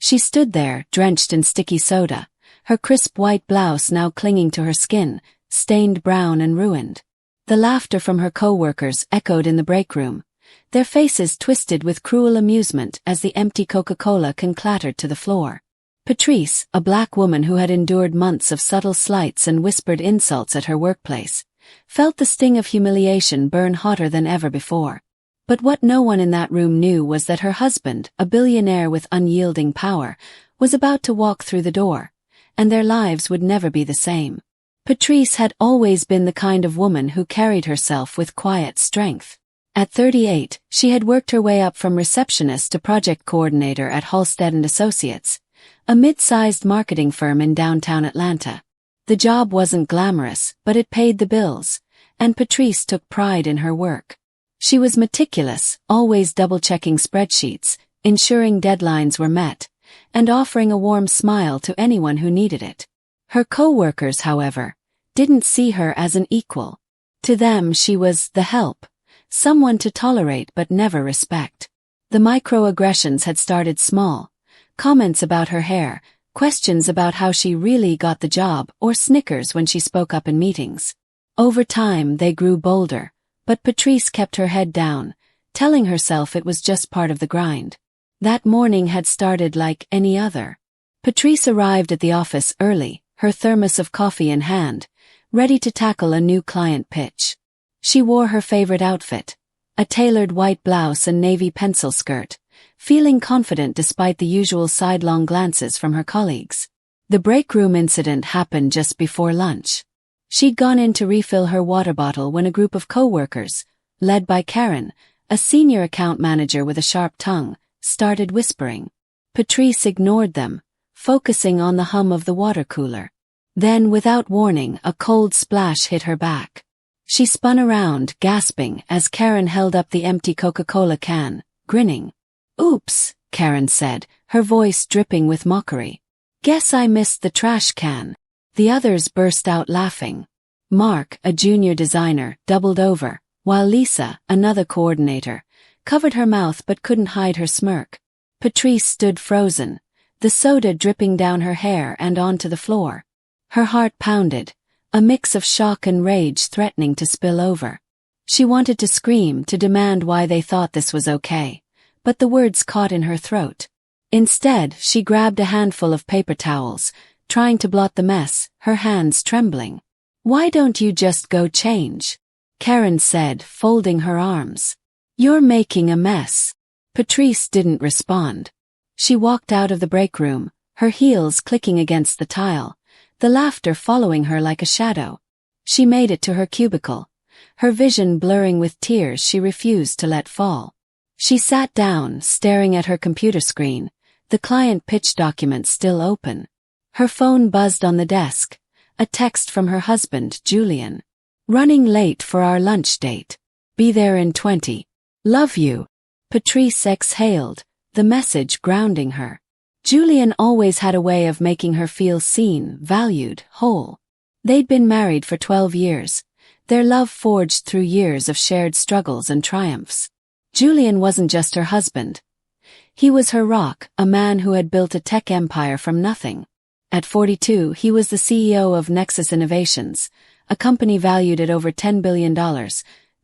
She stood there, drenched in sticky soda, her crisp white blouse now clinging to her skin, stained brown and ruined. The laughter from her co-workers echoed in the break room, their faces twisted with cruel amusement as the empty Coca-Cola can clattered to the floor. Patrice, a black woman who had endured months of subtle slights and whispered insults at her workplace, felt the sting of humiliation burn hotter than ever before. But what no one in that room knew was that her husband, a billionaire with unyielding power, was about to walk through the door, and their lives would never be the same. Patrice had always been the kind of woman who carried herself with quiet strength. At 38, she had worked her way up from receptionist to project coordinator at Halstead & Associates, a mid-sized marketing firm in downtown Atlanta. The job wasn't glamorous, but it paid the bills, and Patrice took pride in her work. She was meticulous, always double-checking spreadsheets, ensuring deadlines were met, and offering a warm smile to anyone who needed it. Her co-workers, however, didn't see her as an equal. To them she was the help, someone to tolerate but never respect. The microaggressions had started small, comments about her hair, questions about how she really got the job, or snickers when she spoke up in meetings. Over time they grew bolder, but Patrice kept her head down, telling herself it was just part of the grind. That morning had started like any other. Patrice arrived at the office early, her thermos of coffee in hand, ready to tackle a new client pitch. She wore her favorite outfit, a tailored white blouse and navy pencil skirt, feeling confident despite the usual sidelong glances from her colleagues. The break room incident happened just before lunch. She'd gone in to refill her water bottle when a group of co-workers, led by Karen, a senior account manager with a sharp tongue, started whispering. Patrice ignored them, focusing on the hum of the water cooler. Then, without warning, a cold splash hit her back. She spun around, gasping, as Karen held up the empty Coca-Cola can, grinning. "Oops," Karen said, her voice dripping with mockery. "Guess I missed the trash can." The others burst out laughing. Mark, a junior designer, doubled over, while Lisa, another coordinator, covered her mouth but couldn't hide her smirk. Patrice stood frozen, the soda dripping down her hair and onto the floor. Her heart pounded, a mix of shock and rage threatening to spill over. She wanted to scream, to demand why they thought this was okay, but the words caught in her throat. Instead, she grabbed a handful of paper towels, trying to blot the mess, her hands trembling. "Why don't you just go change?" Karen said, folding her arms. "You're making a mess." Patrice didn't respond. She walked out of the break room, her heels clicking against the tile, the laughter following her like a shadow. She made it to her cubicle, her vision blurring with tears she refused to let fall. She sat down, staring at her computer screen, the client pitch document still open. Her phone buzzed on the desk, a text from her husband, Julian. "Running late for our lunch date. Be there in 20. Love you." Patrice exhaled, the message grounding her. Julian always had a way of making her feel seen, valued, whole. They'd been married for 12 years, their love forged through years of shared struggles and triumphs. Julian wasn't just her husband. He was her rock, a man who had built a tech empire from nothing. At 42, he was the CEO of Nexus Innovations, a company valued at over $10 billion,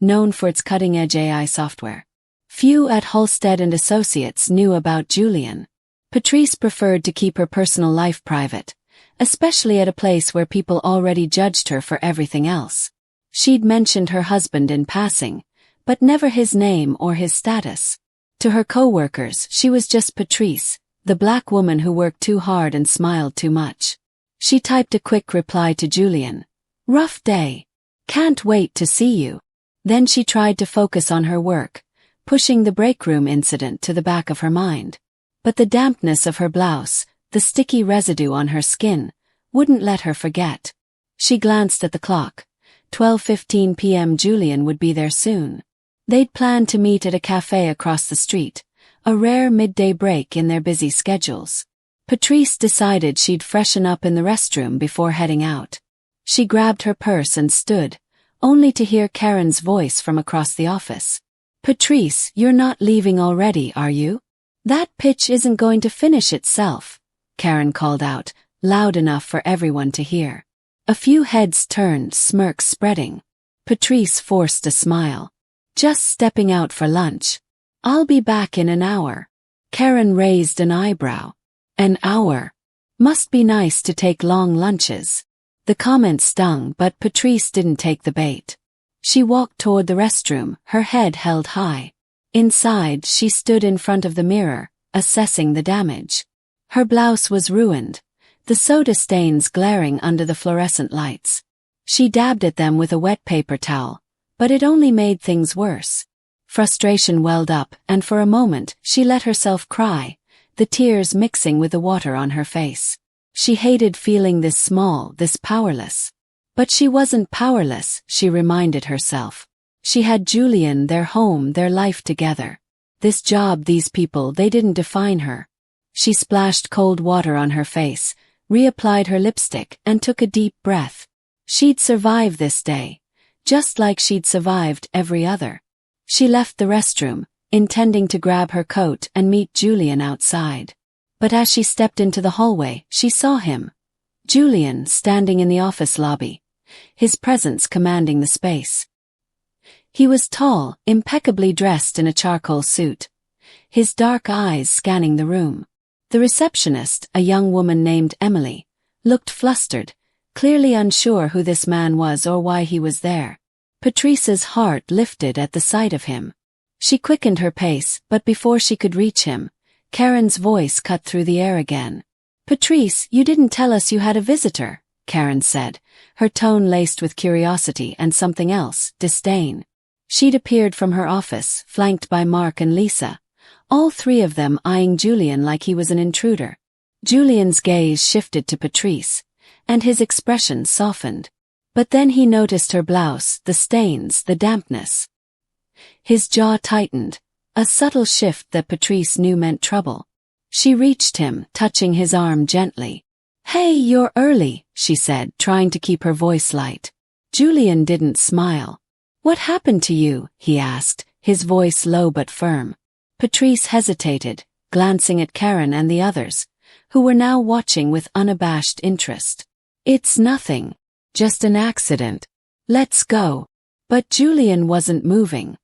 known for its cutting-edge AI software. Few at Halstead & Associates knew about Julian. Patrice preferred to keep her personal life private, especially at a place where people already judged her for everything else. She'd mentioned her husband in passing, but never his name or his status. To her co-workers, she was just Patrice, the black woman who worked too hard and smiled too much. She typed a quick reply to Julian. "Rough day. Can't wait to see you." Then she tried to focus on her work, pushing the break room incident to the back of her mind. But the dampness of her blouse, the sticky residue on her skin, wouldn't let her forget. She glanced at the clock. 12:15 p.m. Julian would be there soon. They'd planned to meet at a cafe across the street, a rare midday break in their busy schedules. Patrice decided she'd freshen up in the restroom before heading out. She grabbed her purse and stood, only to hear Karen's voice from across the office. "Patrice, you're not leaving already, are you?" That pitch isn't going to finish itself, Karen called out, loud enough for everyone to hear. A few heads turned, smirks spreading. Patrice forced a smile. Just stepping out for lunch. I'll be back in an hour. Karen raised an eyebrow. An hour? Must be nice to take long lunches. The comment stung, but Patrice didn't take the bait. She walked toward the restroom, her head held high. Inside, she stood in front of the mirror, assessing the damage. Her blouse was ruined, the soda stains glaring under the fluorescent lights. She dabbed at them with a wet paper towel, but it only made things worse. Frustration welled up, and for a moment, she let herself cry, the tears mixing with the water on her face. She hated feeling this small, this powerless. But she wasn't powerless, she reminded herself. She had Julian, their home, their life together. This job, these people, they didn't define her. She splashed cold water on her face, reapplied her lipstick, and took a deep breath. She'd survive this day, just like she'd survived every other. She left the restroom, intending to grab her coat and meet Julian outside. But as she stepped into the hallway, she saw him. Julian, standing in the office lobby, his presence commanding the space. He was tall, impeccably dressed in a charcoal suit, his dark eyes scanning the room. The receptionist, a young woman named Emily, looked flustered, clearly unsure who this man was or why he was there. Patrice's heart lifted at the sight of him. She quickened her pace, but before she could reach him, Karen's voice cut through the air again. "Patrice, you didn't tell us you had a visitor," Karen said, her tone laced with curiosity and something else, disdain. She'd appeared from her office, flanked by Mark and Lisa, all three of them eyeing Julian like he was an intruder. Julian's gaze shifted to Patrice, and his expression softened. But then he noticed her blouse, the stains, the dampness. His jaw tightened, a subtle shift that Patrice knew meant trouble. She reached him, touching his arm gently. "Hey, you're early," she said, trying to keep her voice light. Julian didn't smile. "What happened to you?" he asked, his voice low but firm. Patrice hesitated, glancing at Karen and the others, who were now watching with unabashed interest. "It's nothing. Just an accident. Let's go." But Julian wasn't moving.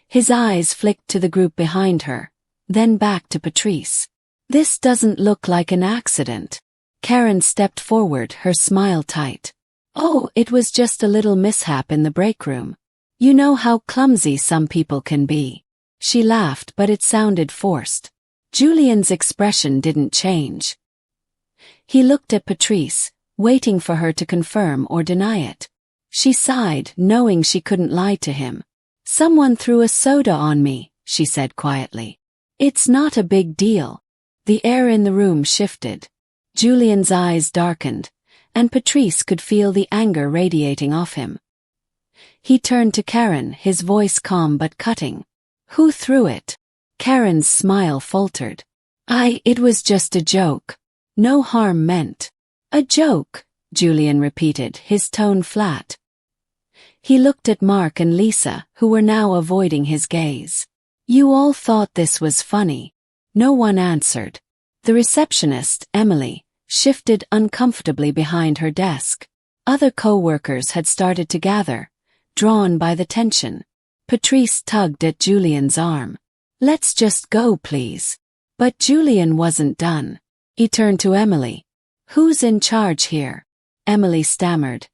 His eyes flicked to the group behind her, then back to Patrice. "This doesn't look like an accident." Karen stepped forward, her smile tight. "Oh, it was just a little mishap in the break room. You know how clumsy some people can be." She laughed, but it sounded forced. Julian's expression didn't change. He looked at Patrice, waiting for her to confirm or deny it. She sighed, knowing she couldn't lie to him. "Someone threw a soda on me," she said quietly. "It's not a big deal." The air in the room shifted. Julian's eyes darkened, and Patrice could feel the anger radiating off him. He turned to Karen, his voice calm but cutting. "Who threw it?" Karen's smile faltered. It was just a joke. No harm meant." "A joke," Julian repeated, his tone flat. He looked at Mark and Lisa, who were now avoiding his gaze. "You all thought this was funny." No one answered. The receptionist, Emily, shifted uncomfortably behind her desk. Other co-workers had started to gather, drawn by the tension. Patrice tugged at Julian's arm. "Let's just go, please." But Julian wasn't done. He turned to Emily. "Who's in charge here?" Emily stammered.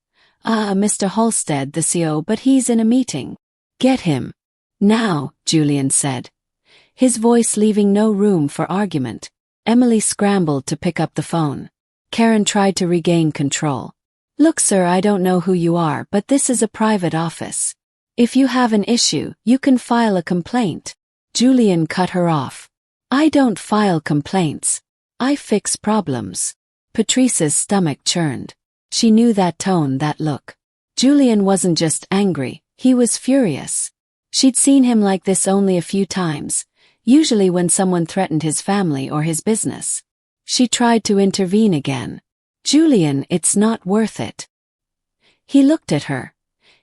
Mr. Halstead, the CO, but he's in a meeting." "Get him." "Now," Julian said, his voice leaving no room for argument. Emily scrambled to pick up the phone. Karen tried to regain control. "Look, sir, I don't know who you are, but this is a private office. If you have an issue, you can file a complaint." Julian cut her off. "I don't file complaints. I fix problems." Patrice's stomach churned. She knew that tone, that look. Julian wasn't just angry, he was furious. She'd seen him like this only a few times, usually when someone threatened his family or his business. She tried to intervene again. "Julian, it's not worth it." He looked at her,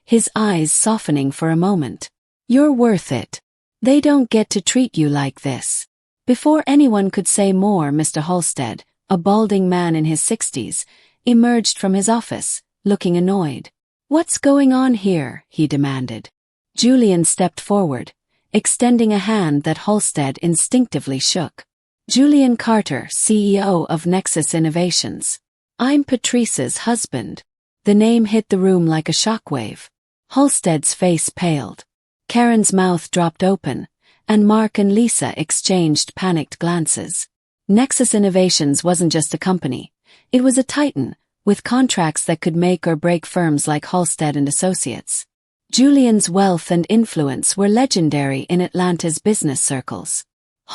his eyes softening for a moment. "You're worth it. They don't get to treat you like this." Before anyone could say more, Mr. Halstead, a balding man in his 60s, emerged from his office, looking annoyed. "What's going on here?" he demanded. Julian stepped forward, extending a hand that Halstead instinctively shook. "Julian Carter, CEO of Nexus Innovations. I'm Patrice's husband." The name hit the room like a shockwave. Halstead's face paled. Karen's mouth dropped open, and Mark and Lisa exchanged panicked glances. Nexus Innovations wasn't just a company. It was a titan, with contracts that could make or break firms like Halstead and Associates. Julian's wealth and influence were legendary in Atlanta's business circles.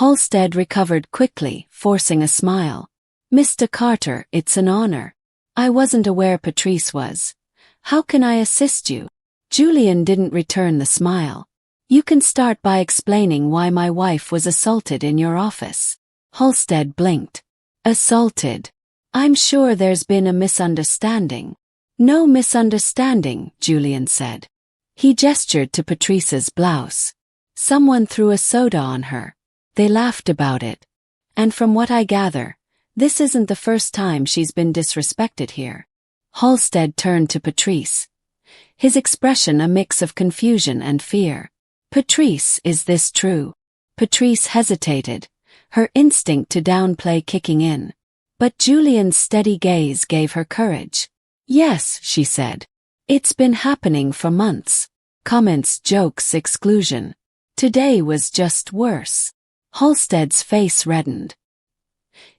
Halstead recovered quickly, forcing a smile. "Mr. Carter, it's an honor. I wasn't aware Patrice was. How can I assist you?" Julian didn't return the smile. "You can start by explaining why my wife was assaulted in your office." Halstead blinked. "Assaulted? I'm sure there's been a misunderstanding." "No misunderstanding," Julian said. He gestured to Patrice's blouse. "Someone threw a soda on her. They laughed about it. And from what I gather, this isn't the first time she's been disrespected here." Halstead turned to Patrice, his expression a mix of confusion and fear. "Patrice, is this true?" Patrice hesitated, her instinct to downplay kicking in. But Julian's steady gaze gave her courage. "Yes," she said. "It's been happening for months. Comments, jokes, exclusion. Today was just worse." Halstead's face reddened.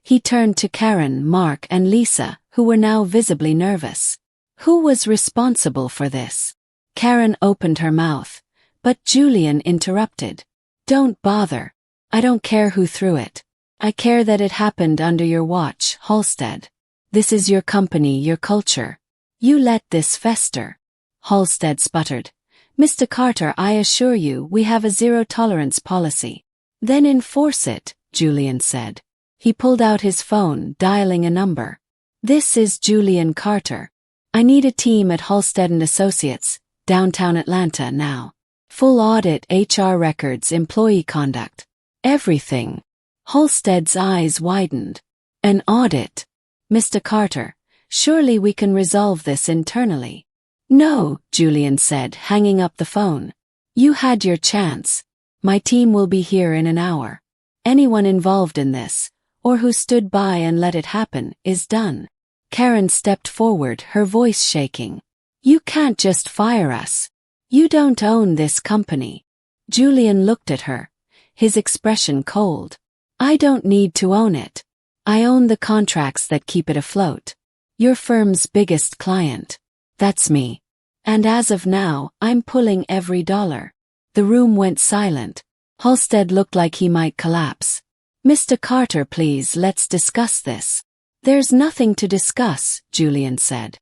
He turned to Karen, Mark, and Lisa, who were now visibly nervous. Who was responsible for this? Karen opened her mouth, but Julian interrupted. "Don't bother. I don't care who threw it. I care that it happened under your watch, Halstead. This is your company, your culture. You let this fester." Halstead sputtered. "Mr. Carter, I assure you we have a zero-tolerance policy." "Then enforce it," Julian said. He pulled out his phone, dialing a number. "This is Julian Carter. I need a team at Halstead & Associates, downtown Atlanta now. Full audit, HR records, employee conduct. Everything." Halstead's eyes widened. "An audit? Mr. Carter, surely we can resolve this internally." "No," Julian said, hanging up the phone. "You had your chance. My team will be here in an hour. Anyone involved in this, or who stood by and let it happen, is done." Karen stepped forward, her voice shaking. "You can't just fire us. You don't own this company." Julian looked at her, his expression cold. "I don't need to own it. I own the contracts that keep it afloat. Your firm's biggest client. That's me. And as of now, I'm pulling every dollar." The room went silent. Halstead looked like he might collapse. "Mr. Carter, please, let's discuss this." "There's nothing to discuss," Julian said.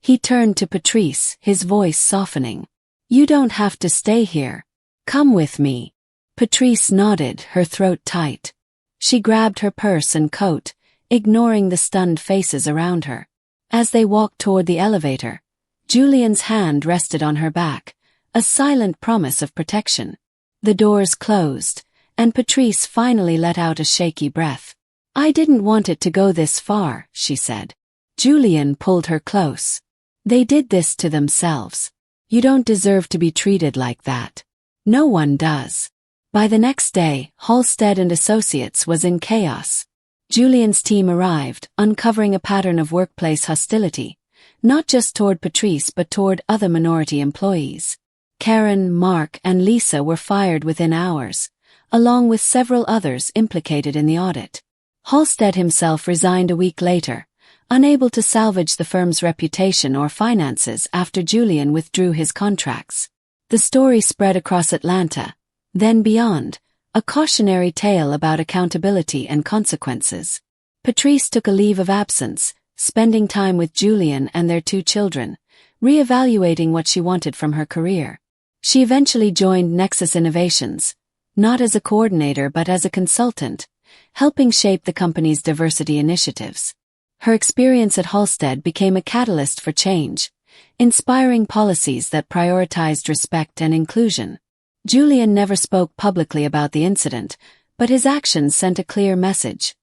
He turned to Patrice, his voice softening. "You don't have to stay here. Come with me." Patrice nodded, her throat tight. She grabbed her purse and coat, ignoring the stunned faces around her. As they walked toward the elevator, Julian's hand rested on her back, a silent promise of protection. The doors closed, and Patrice finally let out a shaky breath. "I didn't want it to go this far," she said. Julian pulled her close. "They did this to themselves. You don't deserve to be treated like that. No one does." By the next day, Halstead & Associates was in chaos. Julian's team arrived, uncovering a pattern of workplace hostility, not just toward Patrice but toward other minority employees. Karen, Mark, and Lisa were fired within hours, along with several others implicated in the audit. Halstead himself resigned a week later, unable to salvage the firm's reputation or finances after Julian withdrew his contracts. The story spread across Atlanta, then beyond, a cautionary tale about accountability and consequences. Patrice took a leave of absence, spending time with Julian and their 2 children, re-evaluating what she wanted from her career. She eventually joined Nexus Innovations, not as a coordinator but as a consultant, helping shape the company's diversity initiatives. Her experience at Halstead became a catalyst for change, inspiring policies that prioritized respect and inclusion. Julian never spoke publicly about the incident, But his actions sent a clear message.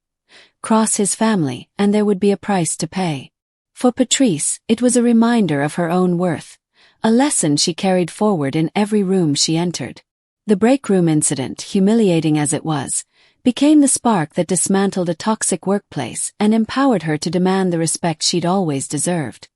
Cross his family, and there would be a price to pay. For Patrice, it was a reminder of her own worth, a lesson she carried forward in every room she entered. The break room incident, humiliating as it was, became the spark that dismantled a toxic workplace and empowered her to demand the respect she'd always deserved.